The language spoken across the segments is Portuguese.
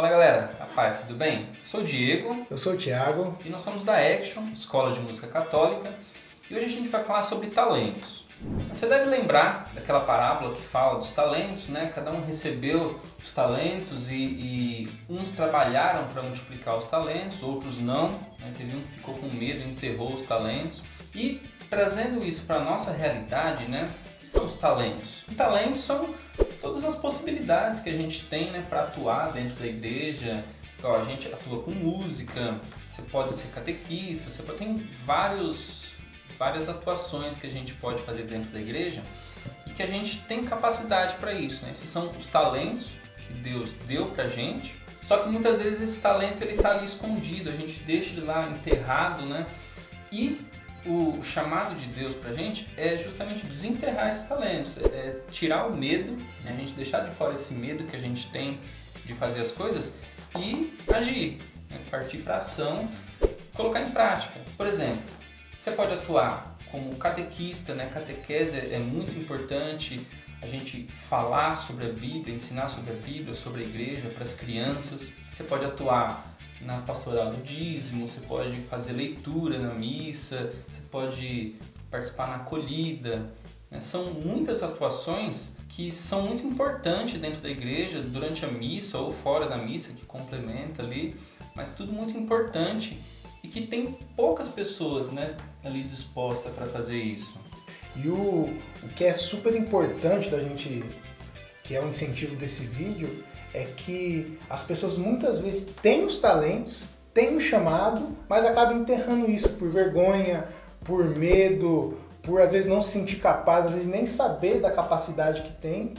Fala galera, a paz, tudo bem? Sou o Diego. Eu sou o Thiago. E nós somos da Action, Escola de Música Católica. E hoje a gente vai falar sobre talentos. Você deve lembrar daquela parábola que fala dos talentos, né? Cada um recebeu os talentos e uns trabalharam para multiplicar os talentos, outros não. Né? Teve um que ficou com medo e enterrou os talentos. E trazendo isso para a nossa realidade, né? O que são os talentos? Os talentos são todas as possibilidades que a gente tem, né, para atuar dentro da igreja. Igual a gente atua com música, você pode ser catequista, você pode ter várias atuações que a gente pode fazer dentro da igreja e que a gente tem capacidade para isso, né? Esses são os talentos que Deus deu pra gente, só que muitas vezes esse talento ele tá ali escondido, a gente deixa ele lá enterrado, né? E o chamado de Deus pra gente é justamente desenterrar esses talentos, é tirar o medo, né? A gente deixar de fora esse medo que a gente tem de fazer as coisas e agir, né? Partir para ação, colocar em prática. Por exemplo, você pode atuar como catequista, né? Catequese é muito importante, a gente falar sobre a Bíblia, ensinar sobre a Bíblia, sobre a igreja para as crianças. Você pode atuar na pastoral do dízimo, você pode fazer leitura na missa, você pode participar na acolhida. Né? São muitas atuações que são muito importantes dentro da igreja, durante a missa ou fora da missa, que complementa ali, mas tudo muito importante e que tem poucas pessoas, né, ali dispostas para fazer isso. E o que é super importante da gente, que é o incentivo desse vídeo, é que as pessoas muitas vezes têm os talentos, têm o chamado, mas acabam enterrando isso por vergonha, por medo, por às vezes não se sentir capaz, às vezes nem saber da capacidade que tem.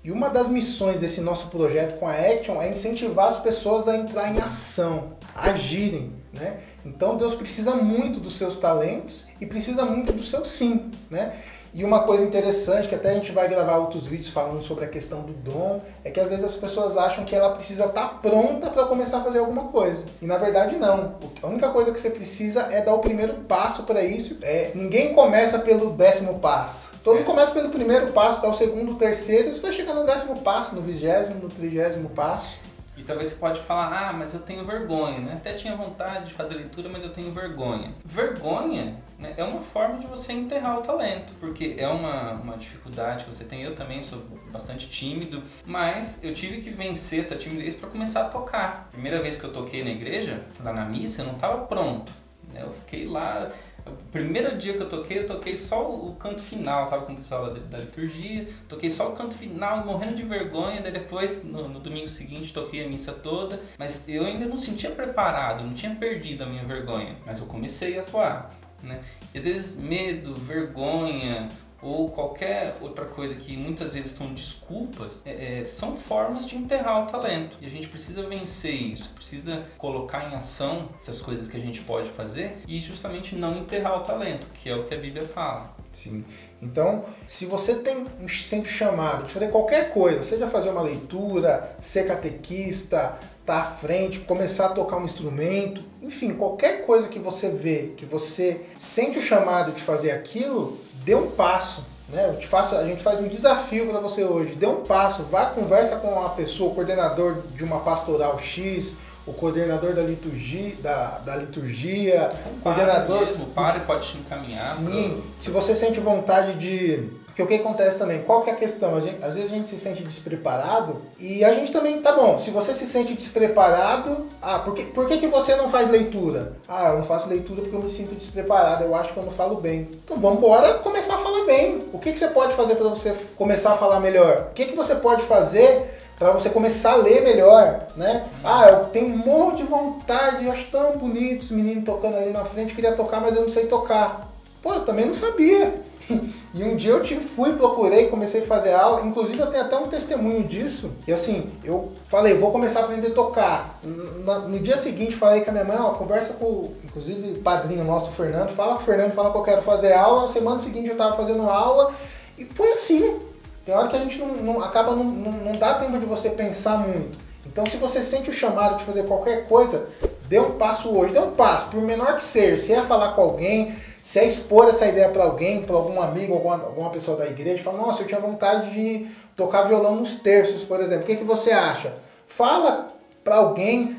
E uma das missões desse nosso projeto com a Action é incentivar as pessoas a entrar em ação, a agirem, né? Então Deus precisa muito dos seus talentos e precisa muito do seu sim, né? E uma coisa interessante, que até a gente vai gravar outros vídeos falando sobre a questão do dom, é que às vezes as pessoas acham que ela precisa estar pronta para começar a fazer alguma coisa. E na verdade não. A única coisa que você precisa é dar o primeiro passo para isso. Ninguém começa pelo 10º passo. Todo mundo começa pelo primeiro passo, dá o segundo, o terceiro, e você vai chegar no 10º passo, no 20º, no 30º passo. E talvez você pode falar, mas eu tenho vergonha, né? Até tinha vontade de fazer leitura, mas eu tenho vergonha. Vergonha, né, é uma forma de você enterrar o talento, porque é uma dificuldade que você tem. Eu também sou bastante tímido, mas eu tive que vencer essa timidez para começar a tocar. Primeira vez que eu toquei na igreja, lá na missa, eu não estava pronto, né? Eu fiquei lá. O primeiro dia que eu toquei só o canto final, tava com o pessoal da liturgia, toquei só o canto final, morrendo de vergonha, daí depois, no domingo seguinte, toquei a missa toda, mas eu ainda não sentia preparado, não tinha perdido a minha vergonha, mas eu comecei a atuar, né? E às vezes medo, vergonha ou qualquer outra coisa que muitas vezes são desculpas, são formas de enterrar o talento. E a gente precisa vencer isso, precisa colocar em ação essas coisas que a gente pode fazer e justamente não enterrar o talento, que é o que a Bíblia fala. Sim. Então, se você sente chamado de fazer qualquer coisa, seja fazer uma leitura, ser catequista, estar à frente, começar a tocar um instrumento, enfim, qualquer coisa que você vê, que você sente o chamado de fazer aquilo, dê um passo, né? A gente faz um desafio para você hoje. Dê um passo, vá, conversa com uma pessoa, o coordenador de uma pastoral X, o coordenador da liturgia, coordenador mesmo, pare, pode te encaminhar. Sim, se você sente vontade de... Porque o que acontece também, qual que é a questão? Às vezes a gente se sente despreparado e a gente também, tá bom, se você se sente despreparado, por que você não faz leitura? Eu não faço leitura porque eu me sinto despreparado, eu acho que eu não falo bem. Então vamos embora começar a falar bem. O que você pode fazer para você começar a falar melhor? O que você pode fazer para você começar a ler melhor, né? Eu tenho um monte de vontade, eu acho tão bonito os meninos tocando ali na frente, eu queria tocar, mas eu não sei tocar. Eu também não sabia. E um dia procurei, comecei a fazer aula, inclusive eu tenho até um testemunho disso, e assim, eu falei, vou começar a aprender a tocar. No dia seguinte falei com a minha mãe, conversa com, inclusive, o padrinho nosso, o Fernando, fala com o Fernando, fala que eu quero fazer aula, na semana seguinte eu tava fazendo aula, e foi assim. Tem hora que a gente não dá tempo de você pensar muito. Então se você sente o chamado de fazer qualquer coisa, dê um passo hoje, dê um passo, por menor que seja, se é falar com alguém, se é expor essa ideia para alguém, para algum amigo, alguma pessoa da igreja, fala, nossa, eu tinha vontade de tocar violão nos terços, por exemplo, o que você acha? Fala para alguém,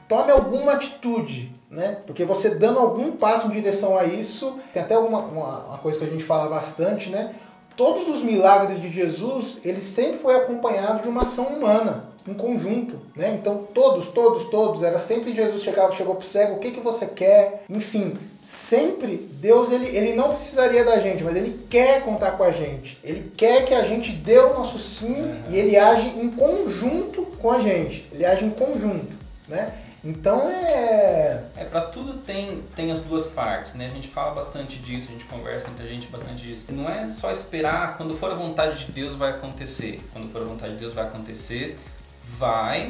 tome alguma atitude, né? Porque você dando algum passo em direção a isso, tem até uma coisa que a gente fala bastante, né? Todos os milagres de Jesus, ele sempre foi acompanhado de uma ação humana, em conjunto, né? Então todos, era sempre Jesus chegou pro cego, o que você quer? Enfim, sempre Deus, ele não precisaria da gente, mas ele quer contar com a gente. Ele quer que a gente dê o nosso sim e ele age em conjunto com a gente. Ele age em conjunto, né? Então para tudo tem as duas partes, né? A gente fala bastante disso, a gente conversa entre a gente bastante disso. Não é só esperar, quando for a vontade de Deus vai acontecer. Quando for a vontade de Deus vai acontecer,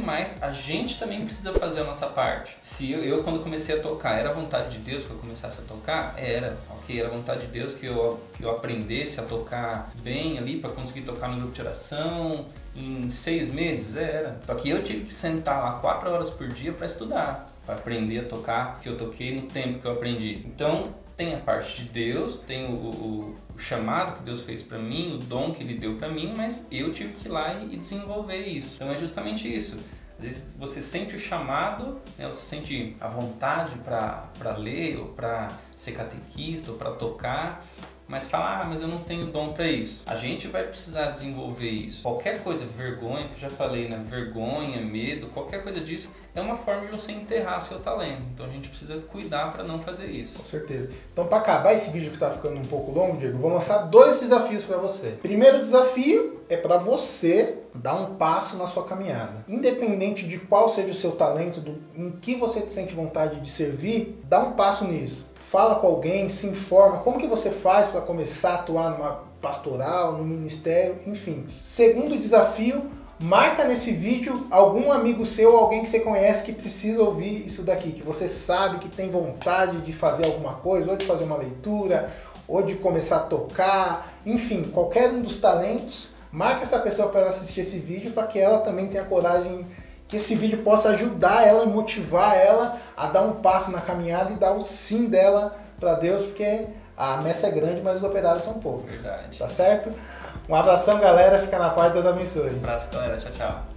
mas a gente também precisa fazer a nossa parte. Se eu quando comecei a tocar, era a vontade de Deus que eu começasse a tocar? Era a vontade de Deus que eu aprendesse a tocar bem ali para conseguir tocar no grupo de oração em 6 meses? Era. Só que eu tive que sentar lá 4 horas por dia para estudar, para aprender a tocar, que eu toquei no tempo que eu aprendi. Então, tem a parte de Deus, tem o chamado que Deus fez para mim, o dom que Ele deu para mim, mas eu tive que ir lá e desenvolver isso. Então é justamente isso. Às vezes você sente o chamado, né? Você sente a vontade para ler, ou para ser catequista, ou para tocar, mas fala, mas eu não tenho dom para isso. A gente vai precisar desenvolver isso. Qualquer coisa, vergonha, que eu já falei, né? Vergonha, medo, qualquer coisa disso, é uma forma de você enterrar seu talento. Então a gente precisa cuidar para não fazer isso. Com certeza. Então, para acabar esse vídeo que está ficando um pouco longo, Diego, eu vou lançar 2 desafios para você. Primeiro desafio é para você dar um passo na sua caminhada. Independente de qual seja o seu talento, em que você sente vontade de servir, dá um passo nisso. Fala com alguém, se informa, como que você faz para começar a atuar numa pastoral, no ministério, enfim. Segundo desafio, marca nesse vídeo algum amigo seu, alguém que você conhece que precisa ouvir isso daqui, que você sabe que tem vontade de fazer alguma coisa, ou de fazer uma leitura, ou de começar a tocar, enfim, qualquer um dos talentos, marca essa pessoa para ela assistir esse vídeo para que ela também tenha coragem, que esse vídeo possa ajudar ela, motivar ela a dar um passo na caminhada e dar o sim dela para Deus, porque a messa é grande, mas os operários são poucos. Verdade. Tá certo? Um abração, galera. Fica na paz. Deus abençoe. Um abraço, galera. Tchau, tchau.